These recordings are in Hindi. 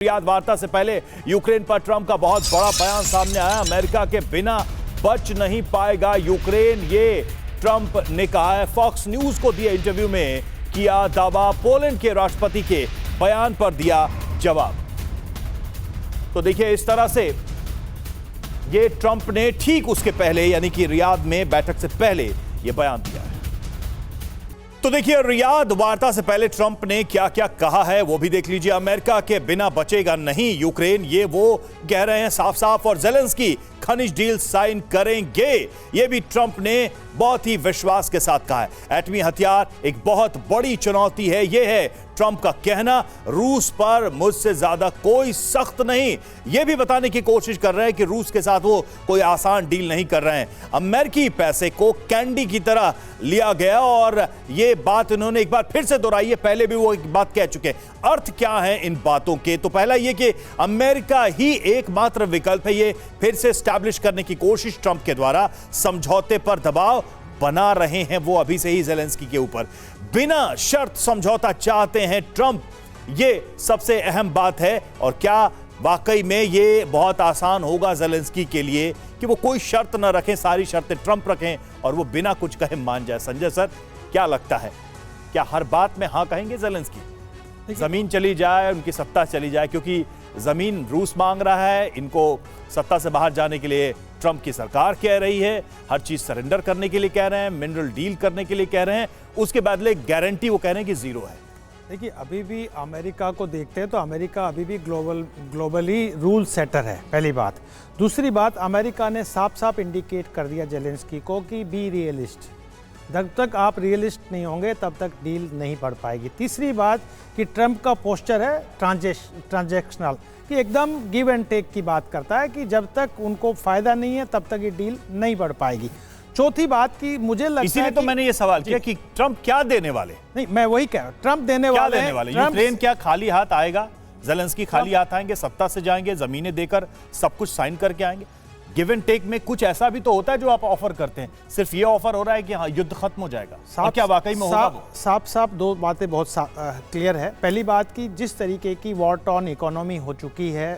रियाद वार्ता से पहले यूक्रेन पर ट्रंप का बहुत बड़ा बयान सामने आया। अमेरिका के बिना बच नहीं पाएगा यूक्रेन, ये ट्रंप ने कहा है। फॉक्स न्यूज को दिए इंटरव्यू में किया दावा, पोलैंड के राष्ट्रपति के बयान पर दिया जवाब। तो देखिए, इस तरह से ये ट्रंप ने ठीक उसके पहले यानी कि रियाद में बैठक से पहले ये बयान दिया है। तो देखिए, रियाद वार्ता से पहले ट्रंप ने क्या क्या कहा है वो भी देख लीजिए। अमेरिका के बिना बचेगा नहीं यूक्रेन, ये वो कह रहे हैं साफ साफ, और ज़ेलेंस्की खनिज डील साइन करेंगे, ये भी ट्रंप ने बहुत ही विश्वास के साथ कहा है। एटमी हथियार एक बहुत बड़ी चुनौती है, यह है ट्रंप का कहना। रूस पर मुझसे ज्यादा कोई सख्त नहीं, यह भी बताने की कोशिश कर रहे हैं कि रूस के साथ वो कोई आसान डील नहीं कर रहे हैं। अमेरिकी पैसे को कैंडी की तरह लिया गया, और यह बात इन्होंने एक बार फिर से दोहराई है, पहले भी वो एक बात कह चुके हैं। अर्थ क्या है इन बातों के? तो पहला यह कि अमेरिका ही एकमात्र विकल्प है, यह फिर से स्टैब्लिश करने की कोशिश ट्रंप के द्वारा। समझौते पर दबाव बना रहे हैं वो अभी से ही ज़ेलेंस्की के ऊपर, बिना शर्त समझौता चाहते हैं ट्रंप, ये सबसे अहम बात है। और क्या वाकई में ये बहुत आसान होगा ज़ेलेंस्की के लिए कि वो कोई शर्त ना रखें, सारी शर्तें ट्रंप रखें और वो बिना कुछ कहे मान जाए? संजय सर, क्या लगता है, क्या हर बात में हाँ कहेंगे ज़ेलेंस्की? जमीन चली जाए, उनकी सत्ता चली जाए, क्योंकि जमीन रूस मांग रहा है, इनको सत्ता से बाहर जाने के लिए ट्रंप की सरकार कह रही है, हर चीज सरेंडर करने के लिए कह रहे हैं, मिनरल डील करने के लिए कह रहे हैं, उसके बदले गारंटी वो कह रहे हैं कि जीरो है। देखिए, अभी भी अमेरिका को देखते हैं तो अमेरिका अभी भी ग्लोबली रूल सेटर है, पहली बात। दूसरी बात, अमेरिका ने साफ साफ इंडिकेट कर दिया ज़ेलेंस्की को कि बी रियलिस्ट, जब तक आप रियलिस्ट नहीं होंगे तब तक डील नहीं बढ़ पाएगी। तीसरी बात कि ट्रंप का पोस्चर है ट्रांजैक्शनल, कि एकदम गिव एंड टेक की बात करता है कि जब तक उनको फायदा नहीं है तब तक ये डील नहीं बढ़ पाएगी। चौथी बात कि मुझे लगता है, इसीलिए तो मैंने ये सवाल किया कि ट्रंप क्या देने वाले? नहीं, मैं वही कह रहा हूं, ट्रंप देने वाले। यूक्रेन क्या खाली हाथ आएगा? ज़ेलेंस्की खाली हाथ आएंगे, सत्ता से जाएंगे, जमीनें देकर सब कुछ साइन करके आएंगे? गिव एंड टेक में कुछ ऐसा भी तो होता है जो आप ऑफर करते हैं, सिर्फ ये ऑफर हो रहा है कि हाँ युद्ध खत्म हो जाएगा, और क्या वाकई में होगा वो? साफ दो बातें बहुत क्लियर है। पहली बात कि जिस तरीके की वॉर टॉर्न इकोनॉमी हो चुकी है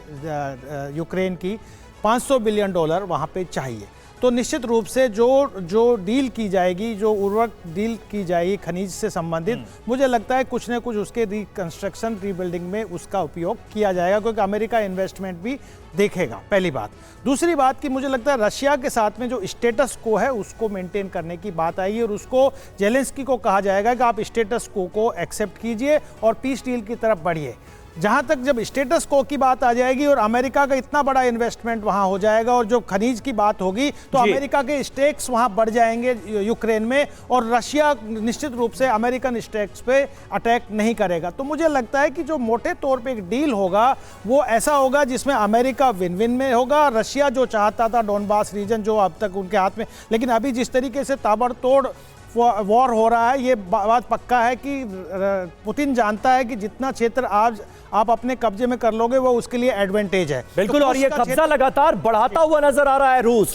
यूक्रेन की, $500 बिलियन वहाँ पे चाहिए, तो निश्चित रूप से जो डील की जाएगी, जो उर्वरक डील की जाएगी खनिज से संबंधित, मुझे लगता है कुछ न कुछ उसके रिकंस्ट्रक्शन रीबिल्डिंग में उसका उपयोग किया जाएगा, क्योंकि अमेरिका इन्वेस्टमेंट भी देखेगा, पहली बात। दूसरी बात कि मुझे लगता है रशिया के साथ में जो स्टेटस को है उसको मेंटेन करने की बात आई है, और उसको ज़ेलेंस्की को कहा जाएगा कि आप स्टेटस को एक्सेप्ट कीजिए और पीस डील की तरफ बढ़िए। जहाँ तक जब स्टेटस को की बात आ जाएगी और अमेरिका का इतना बड़ा इन्वेस्टमेंट वहाँ हो जाएगा, और जो खनिज की बात होगी तो अमेरिका के स्टेक्स वहाँ बढ़ जाएंगे यूक्रेन में, और रशिया निश्चित रूप से अमेरिकन स्टेक्स पे अटैक नहीं करेगा। तो मुझे लगता है कि जो मोटे तौर पे एक डील होगा वो ऐसा होगा जिसमें अमेरिका विन विन में होगा। रशिया जो चाहता था डोनबास रीजन, जो अब तक उनके हाथ में, लेकिन अभी जिस तरीके से ताबड़तोड़ वॉर हो रहा है, ये बात पक्का है कि पुतिन जानता है कि जितना क्षेत्र आज आप अपने कब्जे में कर लोगे वो उसके लिए एडवांटेज है। बिल्कुल, और ये कब्जा लगातार बढ़ाता हुआ नजर आ रहा है रूस।